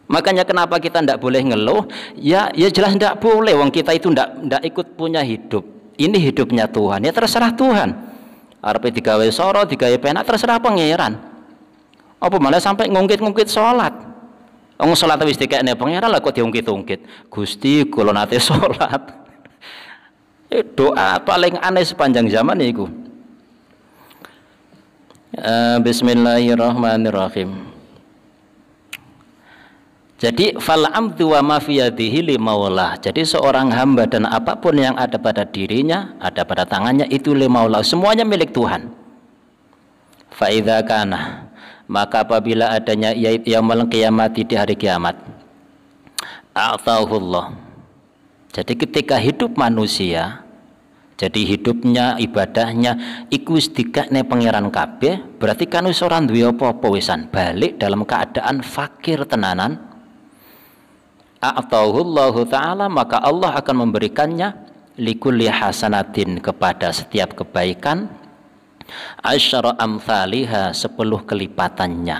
Makanya kenapa kita tidak boleh ngeluh? Ya jelas tidak boleh. Wong kita itu tidak ikut punya hidup. Ini hidupnya Tuhan. Ya terserah Tuhan. Arepe digawe soro, digawe penak terserah pangeran. Apa malah sampai ngungkit-ngungkit sholat? Wong sholat wis dikekne pangeran lah kok diungkit-ungkit. Gusti kula nate sholat. Doa paling aneh sepanjang zaman itu. Bismillahirrahmanirrahim. Jadi fal amdu wa ma fi yadihi li maulah. Jadi seorang hamba dan apapun yang ada pada dirinya, ada pada tangannya itu li maulah, semuanya milik Tuhan. Fa idza kana, maka apabila adanya yaumul qiyamati di hari kiamat, a'tahullah. Jadi ketika hidup manusia, jadi hidupnya, ibadahnya iku wis dikekne pangeran kabeh, berarti kan wis ora duwe apa-apa wisan, balik dalam keadaan fakir tenanan. A'tahullahu ta'ala, maka Allah akan memberikannya likulli hasanatin, kepada setiap kebaikan, asyara amthaliha, 10 kelipatannya.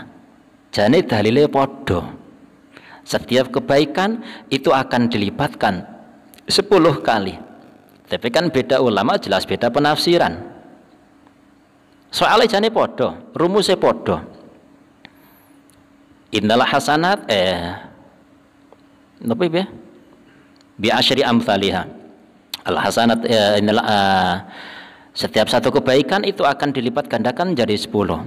Jane dalile padha. Setiap kebaikan itu akan dilipatkan 10 kali. Tapi kan beda ulama, jelas beda penafsiran. Soalnya jane padha, rumusnya padha. Innal hasanat napa ya? Bi asyri amsalihha. Al hasanat setiap satu kebaikan itu akan dilipat gandakan menjadi 10.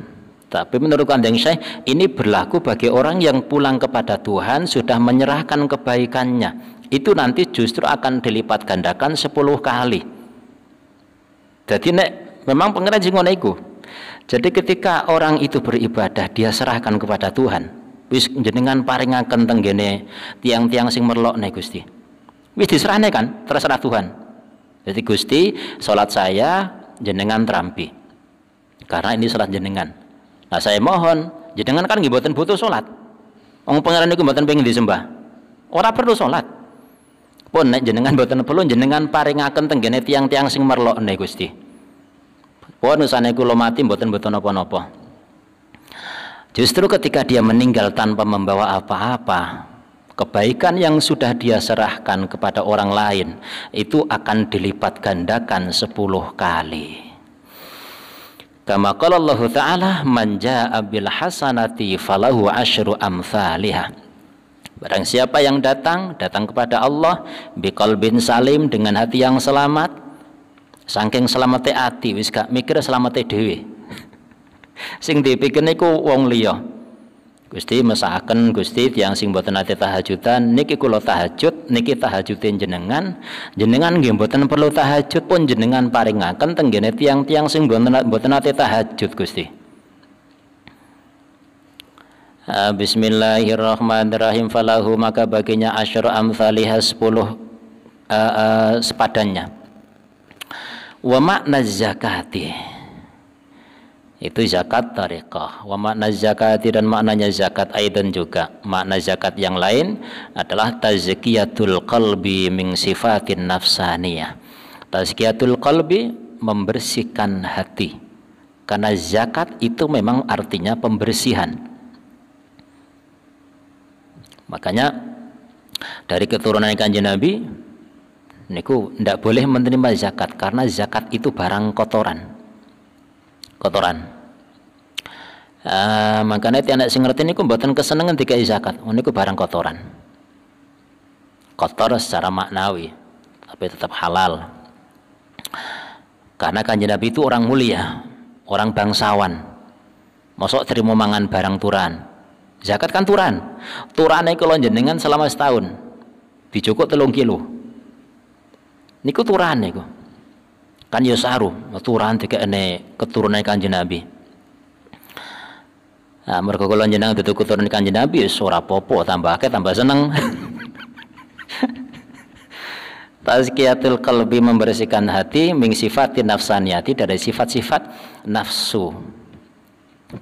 Tapi menurut Kanjeng Syekh ini berlaku bagi orang yang pulang kepada Tuhan sudah menyerahkan kebaikannya. Itu nanti justru akan dilipat gandakan 10 kali. Jadi nek memang pangeran sing ngono iku. Jadi ketika orang itu beribadah, dia serahkan kepada Tuhan. Wis jenengan paringaken tenggene tiang-tiang sing merlokne Gusti. Wis diserahne kan, terserah Tuhan. Jadi Gusti, salat saya jenengan terampi. Karena ini salat jenengan. Nah, saya mohon, jenengan kan nggih mboten butuh salat. Wong pangeran niku mboten pengin disembah. Ora perlu salat. Pun nek jenengan mboten perlu, jenengan paringaken tenggene tiang-tiang sing merlokne Gusti. Pun usane kula mati mboten napa-napa. Justru ketika dia meninggal tanpa membawa apa-apa, kebaikan yang sudah dia serahkan kepada orang lain itu akan dilipat gandakan 10 kali. Kama qala Allah Ta'ala, man jaa'a bil hasanati falahu asyru amsalihha. Barang siapa yang datang kepada Allah biqalbin salim, dengan hati yang selamat, saking selamate ati wis gak mikir selamate dhewe. Sing dipikir niku wong liya. Gusti mesakaken Gusti tiyang sing mboten ate tahajudan niki kula tahajud, niki tahajutin jenengan nggih mboten perlu tahajud pun jenengan paringaken tenggene tiyang-tiyang sing mboten ate tahajud Gusti. Bismillahirrahmanirrahim. Falahu, maka baginya asyru amsalihha 10 sepadannya. Wa makna zakati, itu zakat tariqah. Wa makna zakati, dan maknanya zakat aidan juga. Makna zakat yang lain adalah tazkiyatul qalbi min sifatin nafsaniyah. Tazkiyatul qalbi, membersihkan hati. Karena zakat itu memang artinya pembersihan. Makanya dari keturunan Kanjeng Nabi niku ndak boleh menerima zakat, karena zakat itu barang kotoran. Makanya tiada sing ngerti niku mboten kesenengan dikai zakat. Niku barang kotoran. Kotor secara maknawi, tapi tetap halal. Karena Kanjeng Nabi itu orang mulia, orang bangsawan. Mosok terima mangan barang turan. Zakat kan turan. Turane kula jenengan selama setahun. Dijukuk 3 kilo. Niku turan niku. Kan ya saru, turan dikene keturunan Kanjeng Nabi. Nah, mergo kula jenengan dudu keturunan Kanjeng Nabi wis ora apa-apa, tambah akeh tambah seneng. Tazkiyatul qalbi, membersihkan hati, min sifatin nafsaniyati, dari sifat-sifat nafsu.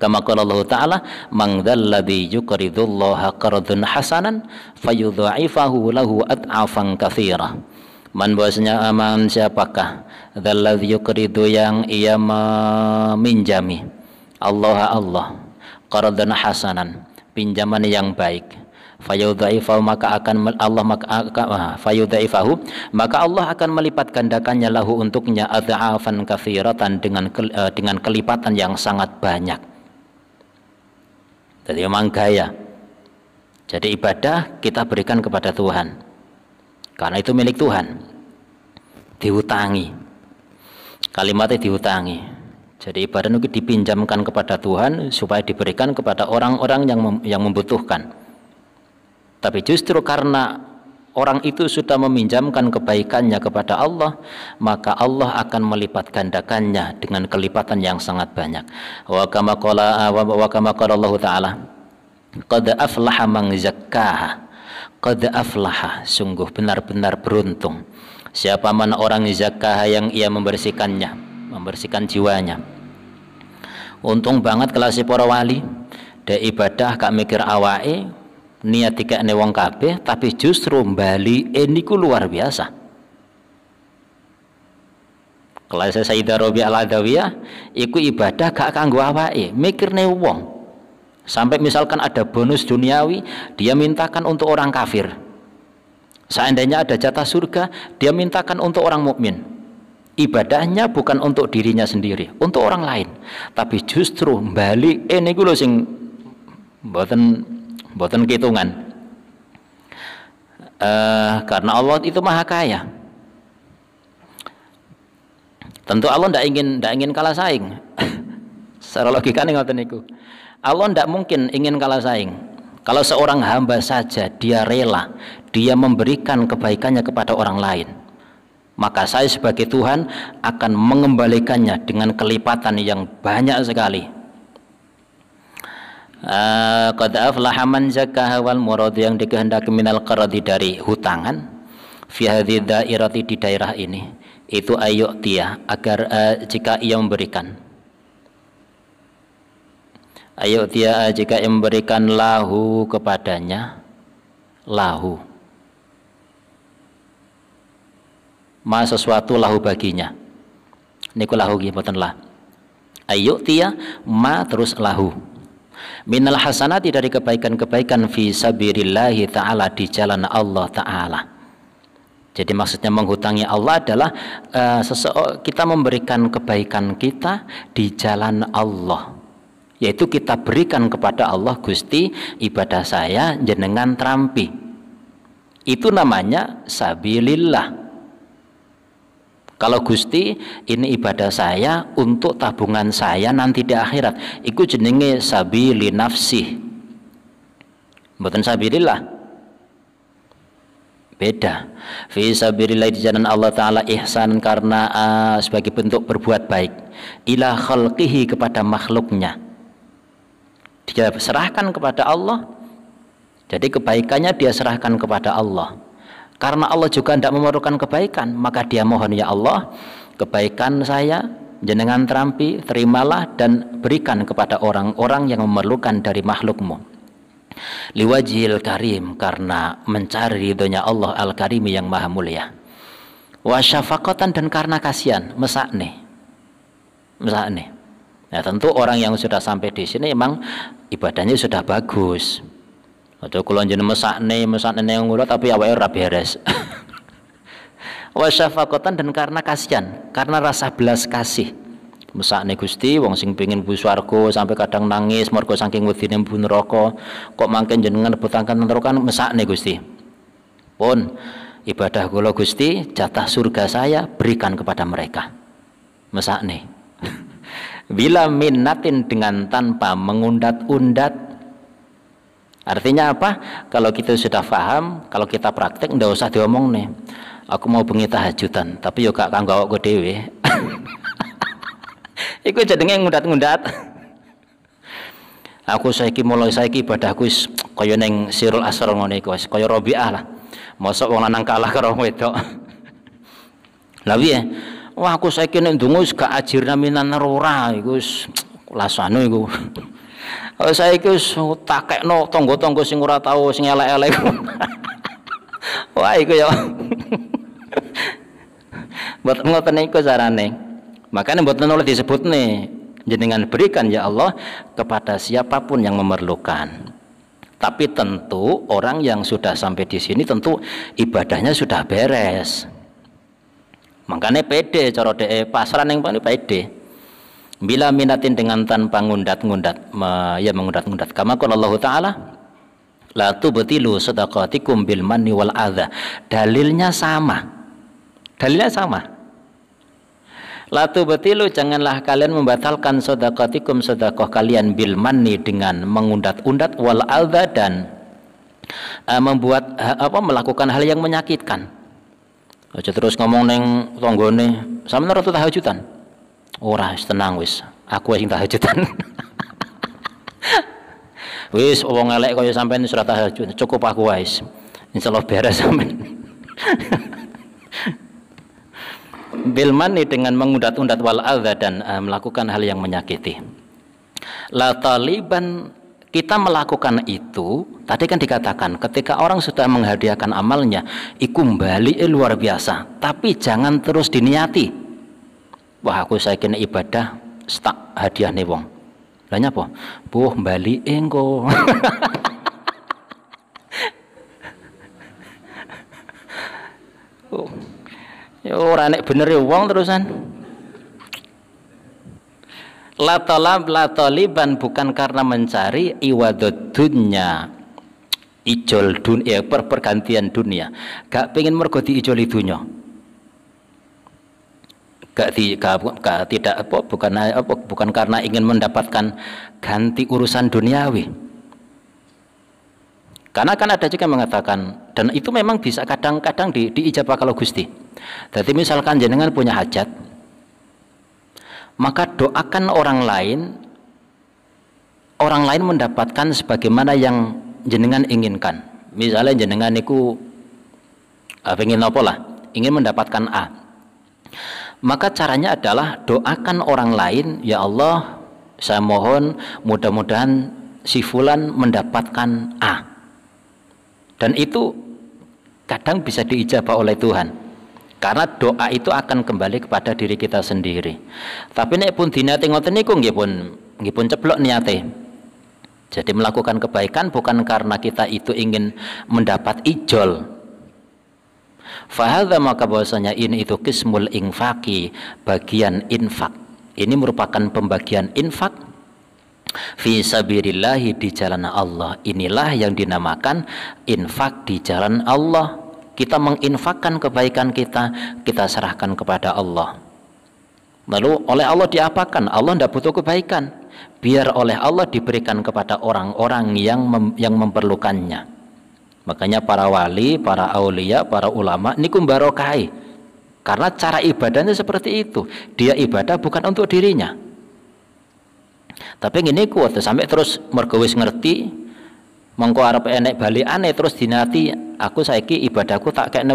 Kama qala Allah Ta'ala, man dzalladzi yuqridullaha qardan hasanan fayudha'ifahu lahu ad'afan katsira. Man, bahwasanya aman siapakah dzalladzi yuqridu, yang ia meminjami Allah qardan hasanan, pinjaman yang baik, fayudha'ifahu, maka akan Allah fayudha'ifahu, maka Allah akan melipat gandakannya lahu, untuknya, ad'afan katsiratan, dengan kelipatan yang sangat banyak. Jadi memang gaya. Jadi ibadah kita berikan kepada Tuhan, karena itu milik Tuhan. Dihutangi, kalimatnya dihutangi. Jadi ibadah itu dipinjamkan kepada Tuhan supaya diberikan kepada orang-orang yang membutuhkan. Tapi justru karena orang itu sudah meminjamkan kebaikannya kepada Allah, maka Allah akan melipat gandakannya dengan kelipatan yang sangat banyak. Wa kama qala Allah Ta'ala, qad aflaha man zakkaha, qad aflaha, sungguh benar-benar beruntung siapa mana orang zakkaha, yang ia membersihkannya, membersihkan jiwanya. Untung banget kelas para wali, de ibadah gak mikir awake, niat dikekne wong kabeh, tapi justru bali niku luar biasa. Kelas Sayyidah Rabi'ah Al-Adawiyah iku ibadah gak kanggo awake, mikirne wong. Sampai misalkan ada bonus duniawi, dia mintakan untuk orang kafir. Seandainya ada jatah surga, dia mintakan untuk orang mukmin. Ibadahnya bukan untuk dirinya sendiri, untuk orang lain. Tapi justru bali niku lho sing mboten hitungan. Karena Allah itu maha kaya. Tentu Allah ndak ingin kalah saing. Secara logika ngoten niku. Allah ndak mungkin ingin kalah saing. Kalau seorang hamba saja dia rela, dia memberikan kebaikannya kepada orang lain, maka saya sebagai Tuhan akan mengembalikannya dengan kelipatan yang banyak sekali. Qad aflaha man zakkaha, wal murad, yang dikehendaki minal qaradi, dari hutangan, fi hadhihi dairati, di daerah ini, itu ayu'tiyah, agar jika ia memberikan, ayu'tiyah, jika ia memberikan, lahu, kepadanya, lahu, ma, sesuatu, lahu, baginya. Niku lahu nggih mboten lah. Ayu'tiyah, ma, terus lahu, minal hasanati, dari kebaikan-kebaikan, fi sabilillahi ta'ala, di jalan Allah Ta'ala. Jadi maksudnya menghutangi Allah adalah kita memberikan kebaikan kita di jalan Allah, yaitu kita berikan kepada Allah, Gusti, ibadah saya jenengan trampi. Itu namanya sabilillah. Kalau Gusti, ini ibadah saya untuk tabungan saya nanti di akhirat, iku jenenge sabili nafsi, mboten sabilillah. Beda. Fi sabilillah, di jalan Allah Ta'ala, ihsan, karena sebagai bentuk berbuat baik, ila khalqihi, kepada makhluknya. Dia serahkan kepada Allah, jadi kebaikannya dia serahkan kepada Allah. Karena Allah juga tidak memerlukan kebaikan, maka dia mohon, ya Allah, kebaikan saya jenengan terampi, terimalah dan berikan kepada orang-orang yang memerlukan dari makhlukmu. Liwajhil karim, karena mencari ridhonya Allah al-karimi, yang maha mulia. Wa syafaqatan, dan karena kasihan, mesakne. Ya, tentu orang yang sudah sampai di sini memang ibadahnya sudah bagus. Atau kalau jeneng mesakne yang ngulut tapi awake ora beres. Wa syafaqatan, dan karena kasihan, karena rasa belas kasih. Mesakne Gusti, wong sing pengin mlebu swarga sampai kadang nangis mergo saking wedine mlebu neraka, kok mangke jenengan rebutaken neraka, mesakne Gusti. Pun ibadah kula Gusti, jatah surga saya berikan kepada mereka. Mesakne. Bila minnatin, dengan tanpa mengundat-undat, Artinya apa? Kalau kita sudah paham, kalau kita praktek, ndak usah diomong nih. Aku mau bengi tahajudan, tapi yo gak kanggo awakku dhewe. Iku jenenge ngundat-ngundat. Aku mulai saiki ibadahku wis kaya ning Sirul Asrar ngono iku wis kaya Rabi'ah lah. Mosok wong lanang kalah karo wedok. Lah piye? Wah aku saiki nek ndonga wis gak ajirna minan ora iku wis lasane iku. Saiki wis takekno tangga-tangga sing ora tau sing elek-elek. Wah iku ya. Mboten ngoten niku carane. Makanya mboten oleh disebut nih jenengan berikan ya Allah kepada siapapun yang memerlukan. Tapi tentu orang yang sudah sampai di sini tentu ibadahnya sudah beres. Makanya pede cara dhek pasrah ning pede. Bila minatin dengan tanpa ngundat-ngundat, ya mengundat-ngundat. Kama qala Allah Ta'ala, la tubtilu shadaqatikum bil manni wal adza. Dalilnya sama. La tubtilu, janganlah kalian membatalkan shadaqatikum sedekah kalian bil manni dengan mengundat-undat wal adza dan membuat melakukan hal yang menyakitkan. Aja terus ngomong neng tanggane, sampeyan ora tahajudan. Ora, tenang wis. Aku sing tahajudan. Wis wong elek kaya sampean surat tahajud, cukup aku wis. Insyaallah beres sampean. Bilmani dengan mengundat-undat wal adza dan melakukan hal yang menyakiti. La taliban, kita melakukan itu tadi kan dikatakan ketika orang sudah menghadiahkan amalnya iku bali luar biasa, tapi jangan terus diniati. Wah aku saya kena ibadah stak hadiah nih wong. Lah nyapa? Buh bali engko. Ya ora nek bener ya wong terusan. La taliban bukan karena mencari iwadud dunya, ijol dunia, pergantian dunia. Gak pengen mergo diijoli dunya. Bukan karena ingin mendapatkan ganti urusan duniawi. Karena kan ada juga yang mengatakan, dan itu memang bisa kadang-kadang diijabah kalau Gusti. Jadi misalkan jenengan punya hajat, maka doakan orang lain mendapatkan sebagaimana yang jenengan inginkan. Misalnya jenengan niku ingin apa lah, ingin mendapatkan A. Maka caranya adalah doakan orang lain, ya Allah, saya mohon mudah-mudahan si fulan mendapatkan A. Dan itu kadang bisa diijabah oleh Tuhan. Karena doa itu akan kembali kepada diri kita sendiri. Tapi nek pun dinate ngoten niku nggih pun ceblok niate. Jadi melakukan kebaikan bukan karena kita itu ingin mendapat ijol. Fahadha, maka bahwasanya ini itu qismul infaqi, bagian infak. Ini merupakan pembagian infak fi sabilillahi, di jalan Allah. Inilah yang dinamakan infak di jalan Allah. Kita menginfakkan kebaikan kita serahkan kepada Allah. Lalu oleh Allah diapakan? Allah tidak butuh kebaikan, biar oleh Allah diberikan kepada orang-orang yang memerlukannya. Makanya para wali, para aulia, para ulama niku barokai. Karena cara ibadahnya seperti itu. Dia ibadah bukan untuk dirinya. Tapi ngene kuwi sampai terus mergo wis ngerti mengko arep enek balikane terus dinati aku saiki ibadahku tak kekne